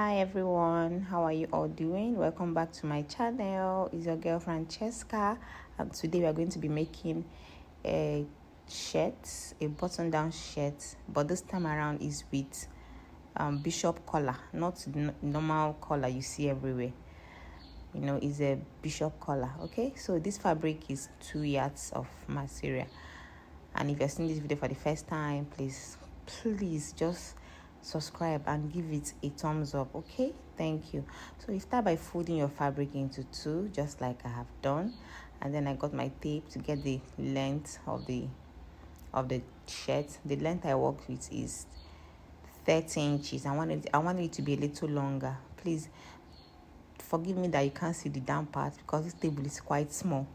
Hi everyone, how are you all doing? Welcome back to my channel. It's your girl Francesca, and today we are going to be making a shirt, a button down shirt, but this time around is with bishop collar, not the normal collar you see everywhere. You know, it's a bishop collar. Okay, so this fabric is 2 yards of material, and if you're seeing this video for the first time, please just subscribe and give it a thumbs up. Okay, thank you. So you start by folding your fabric into two, just like I have done, and then I got my tape to get the length of the shirt. The length I work with is 30 inches. I wanted it to be a little longer. Please forgive me that you can't see the down part because this table is quite small.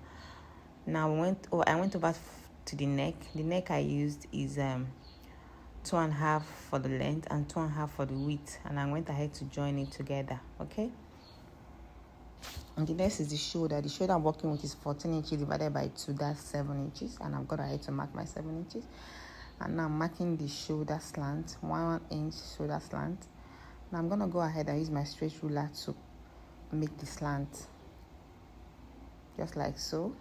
Now I went over to the neck. The neck I used is 2.5 for the length and 2.5 for the width, and I went ahead to join it together. Okay, and the next is the shoulder. The shoulder I'm working with is 14 inches divided by 2, that's 7 inches, and I've got ahead to mark my 7 inches. And now I'm marking the shoulder slant, 1 inch shoulder slant. Now I'm gonna go ahead and use my straight ruler to make the slant, just like so.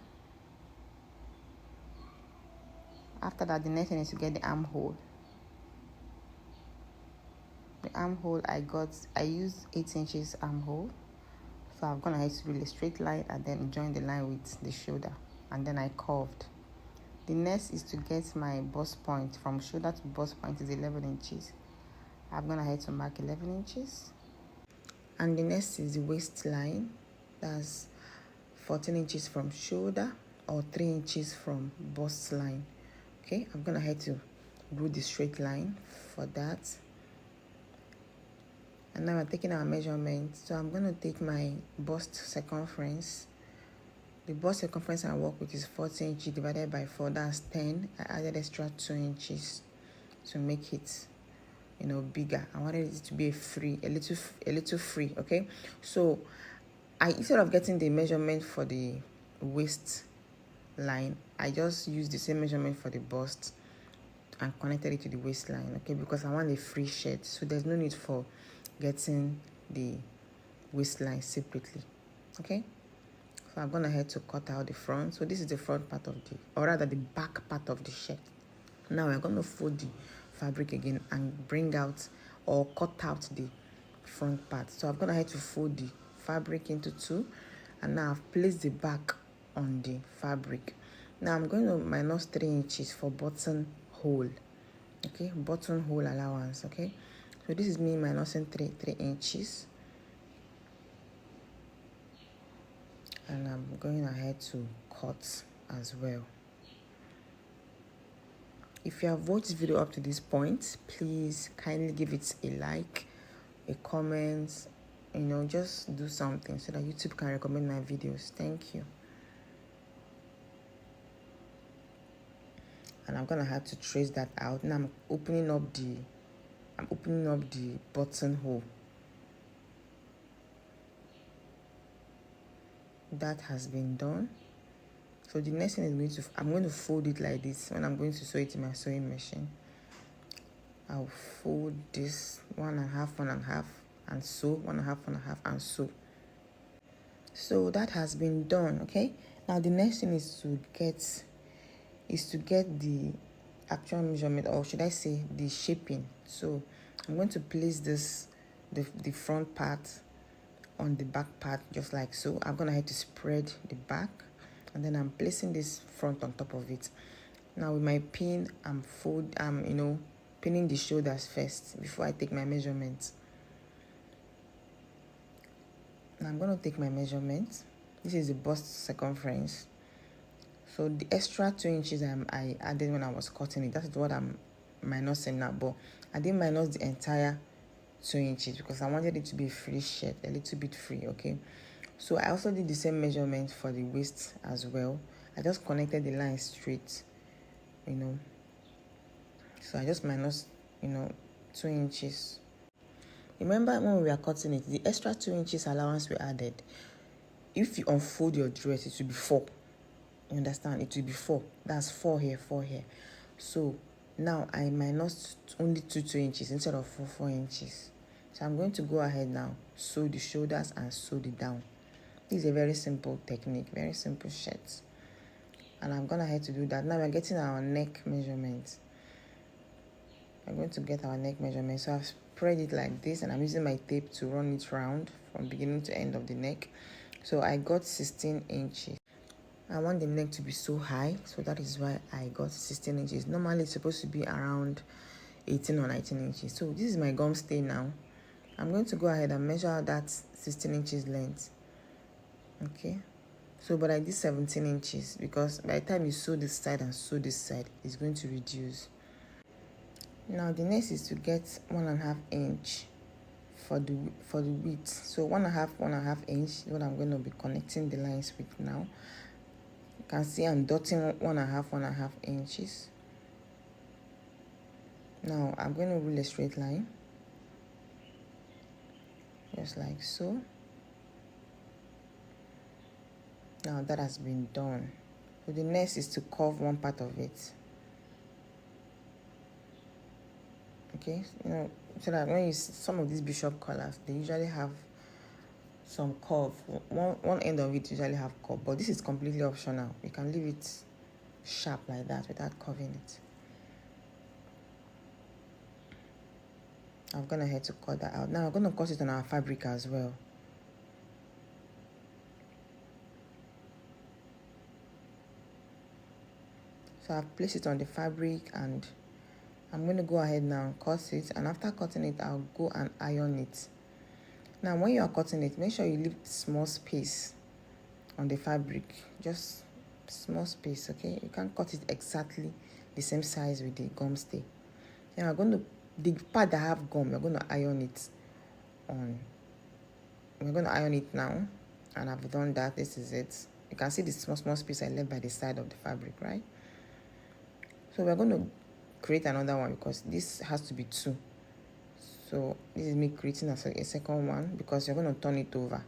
After that, the next thing is to get the armhole. The armhole I used 8 inches armhole, so I'm gonna have to do a straight line and then join the line with the shoulder, and then I curved. The next is to get my bust point. From shoulder to bust point is 11 inches. I'm gonna have to mark 11 inches, and the next is the waistline. That's 14 inches from shoulder or 3 inches from bust line. Okay, I'm gonna have to do the straight line for that. And now we're taking our measurement. So I'm going to take my bust circumference. The bust circumference I work with is 40 inches divided by 4, that's 10. I added extra 2 inches to make it, you know, bigger. I wanted it to be a little free. Okay, so instead of getting the measurement for the waist line, I just used the same measurement for the bust and connected it to the waistline. Okay, because I want a free shirt, so there's no need for getting the waistline separately. Okay, so I'm gonna head to cut out the front. So this is the front part of or rather the back part of the shirt. Now we're gonna fold the fabric again and bring out or cut out the front part. So I'm gonna head to fold the fabric into two, and now I've placed the back on the fabric. Now I'm going to minus 3 inches for button hole. Okay, button hole allowance. Okay, so this is me minusing 3 inches, and I'm going ahead to cut as well. If you have watched this video up to this point, please kindly give it a like, a comment, you know, just do something so that YouTube can recommend my videos. Thank you. And I'm gonna have to trace that out. Now I'm opening up the buttonhole. That has been done. So the next thing is I'm going to fold it like this. When I'm going to sew it in my sewing machine, I'll fold this 1.5, 1.5, and sew 1.5, 1.5, and sew. So that has been done. Okay. Now the next thing is to get the actual measurement, or should I say the shaping. So I'm going to place the front part on the back part, just like so. I'm gonna have to spread the back, and then I'm placing this front on top of it. Now with my pin, I'm pinning the shoulders first before I take my measurements. Now I'm gonna take my measurement. This is the bust circumference. So the extra 2 inches I added when I was cutting it, that's what I'm minusing now, but I didn't minus the entire 2 inches because I wanted it to be a free shirt, a little bit free. Okay, so I also did the same measurement for the waist as well. I just connected the line straight, you know, so I just minus 2 inches. Remember when we were cutting it, the extra 2 inches allowance we added, if you unfold your dress, it will be 4. You understand? It will be 4. That's 4 here, 4 here. So now I minus only 2 inches instead of 4 inches. So I'm going to go ahead now, sew the shoulders and sew the down. This is a very simple technique, very simple shirt. And I'm gonna head to do that. Now we're getting our neck measurement. We're going to get our neck measurement. So I've spread it like this, and I'm using my tape to run it round from beginning to end of the neck. So I got 16 inches. I want the neck to be so high, so that is why I got 16 inches. Normally it's supposed to be around 18 or 19 inches. So this is my gum stay now. I'm going to go ahead and measure that 16 inches length. Okay, so but I did 17 inches because by the time you sew this side and sew this side, it's going to reduce. Now the next is to get 1.5 inch for the width. So 1.5 inch is what I'm going to be connecting the lines with now. You can see I'm dotting 1.5 inches. Now I'm going to rule a straight line, just like so. Now that has been done. So the next is to curve one part of it. Okay, so that when you see some of these bishop collars, they usually have some curve. One end of it usually have curve, but this is completely optional. You can leave it sharp like that without curving it. I'm gonna head to cut that out. Now I'm gonna cut it on our fabric as well. So I've placed it on the fabric, and I'm going to go ahead now and cut it, and after cutting it, I'll go and iron it. Now when you are cutting it, make sure you leave small space on the fabric, just small space, okay? You can't cut it exactly the same size with the gum stay. Now we're going to, the part that have gum, we're going to iron it on. We're going to iron it now, and I've done that. This is it. You can see the small space I left by the side of the fabric, right? So we're going to create another one because this has to be 2. So this is me creating a second one because you're going to turn it over.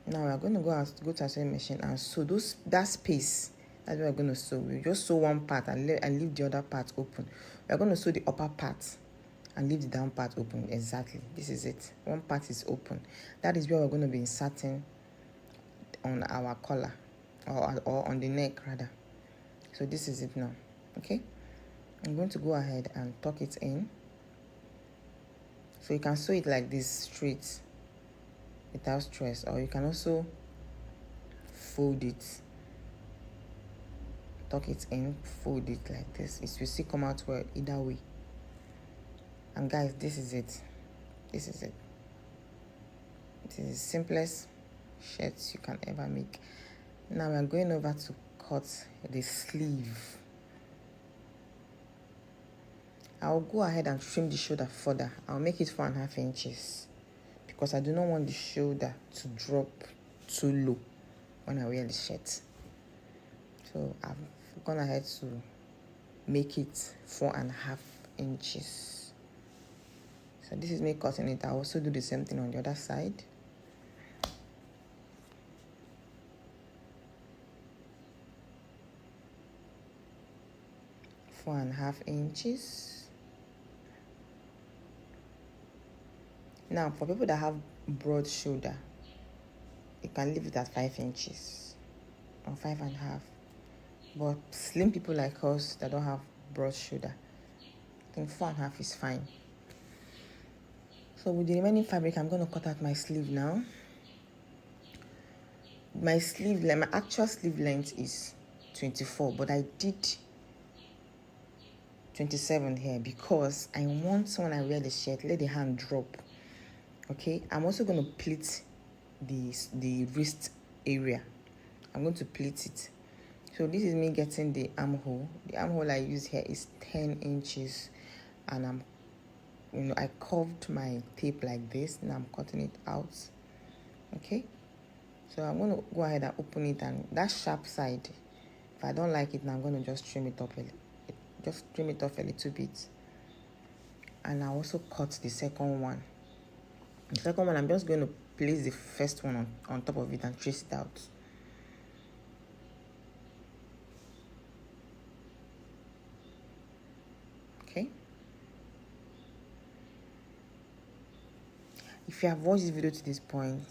Now we're going to go to our sewing machine and sew that space. That's what we're going to sew. We just sew one part and leave the other part open. We're going to sew the upper part and leave the down part open. Exactly. This is it. One part is open. That is where we're going to be inserting on our collar. Or on the neck rather. So this is it now. Okay, I'm going to go ahead and tuck it in. So you can sew it like this straight without stress, or you can also fold it, tuck it in, fold it like this. It will still come out well either way. And guys, this is it. This is it. This is the simplest shirts you can ever make. Now we're going over to cut the sleeve. I'll go ahead and trim the shoulder further. I'll make it 4.5 inches because I do not want the shoulder to drop too low when I wear the shirt. So I've gone ahead to make it 4.5 inches. So this is me cutting it. I'll also do the same thing on the other side. 4.5 inches. Now for people that have broad shoulder, you can leave it at 5 inches or 5.5. But slim people like us that don't have broad shoulder, I think 4.5 is fine. So with the remaining fabric, I'm going to cut out my sleeve now. My sleeve length, my actual sleeve length is 24, but I did 27 here because I want when I wear the shirt, let the hand drop. Okay, I'm also going to pleat the wrist area. I'm going to pleat it. So this is me getting the armhole. The armhole I use here is 10 inches, and I curved my tape like this, and I'm cutting it out. Okay, so I'm going to go ahead and open it, and that sharp side, if I don't like it, now I'm going to just trim it up off a little bit. And I also cut the second one. The second one, I'm just going to place the first one on top of it and trace it out. Okay, If you have watched this video to this point,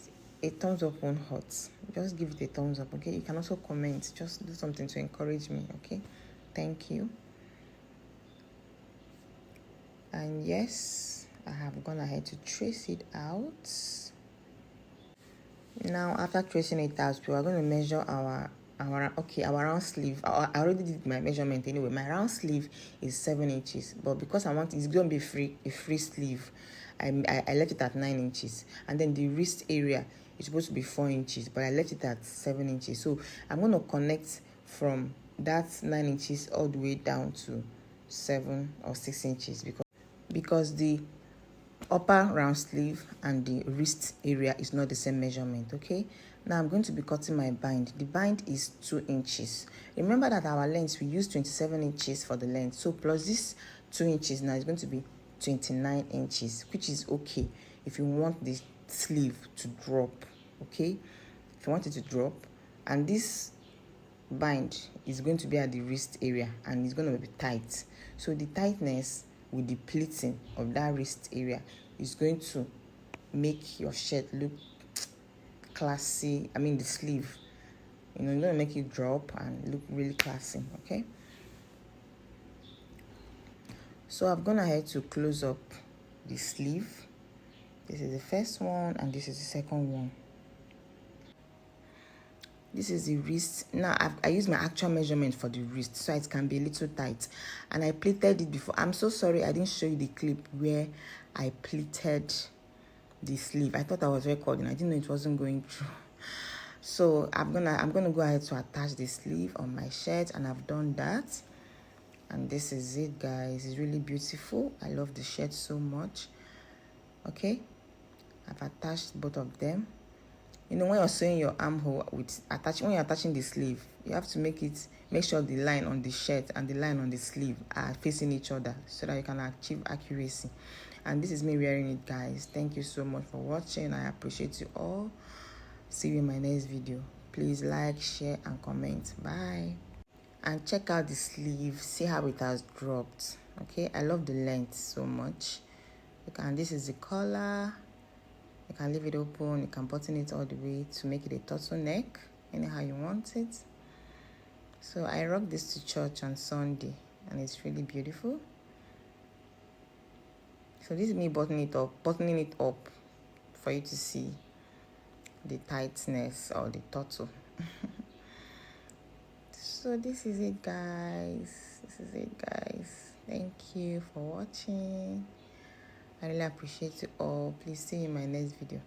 a thumbs up won't hurt. Just give it a thumbs up, okay? You can also comment. Just do something to encourage me, okay? Thank you. And yes, I have gone ahead to trace it out. Now, after tracing it out, we are going to measure our round sleeve. I already did my measurement anyway. My round sleeve is 7 inches, but because I want it's going to be a free sleeve, I left it at 9 inches, and then the wrist area is supposed to be 4 inches, but I left it at 7 inches. So I'm going to connect from that 9 inches all the way down to 7 or 6 inches because the upper round sleeve and the wrist area is not the same measurement. Okay, now I'm going to be cutting my bind. The bind is 2 inches. Remember that our length, we use 27 inches for the length, so plus this 2 inches now is going to be 29 inches, which is okay if you want the sleeve to drop. Okay, if you want it to drop, and this bind is going to be at the wrist area and it's going to be tight, so the tightness with the pleating of that wrist area is going to make your shirt look classy. I mean the sleeve, it's going to make it drop and look really classy. Okay, so I've gone ahead to close up the sleeve. This is the first one and this is the second one. This is the wrist. Now I use my actual measurement for the wrist so it can be a little tight, and I pleated it before. I'm so sorry I didn't show you the clip where I pleated the sleeve. I thought I was recording. I didn't know it wasn't going through. So I'm gonna go ahead to attach the sleeve on my shirt, and I've done that. And this is it, guys. It's really beautiful. I love the shirt so much. Okay, I've attached both of them. When you're sewing your armhole when you're attaching the sleeve, you have to make sure the line on the shirt and the line on the sleeve are facing each other so that you can achieve accuracy. And this is me wearing it, guys. Thank you so much for watching. I appreciate you all. See you in my next video. Please like, share, and comment. Bye. And check out the sleeve. See how it has dropped. Okay, I love the length so much. This is the collar. You can leave it open, you can button it all the way to make it a turtleneck, anyhow you want it. So I rock this to church on Sunday and it's really beautiful. So this is me buttoning it up for you to see the tightness or the turtle. So this is it, guys. Thank you for watching. I really appreciate you all. Please see you in my next video.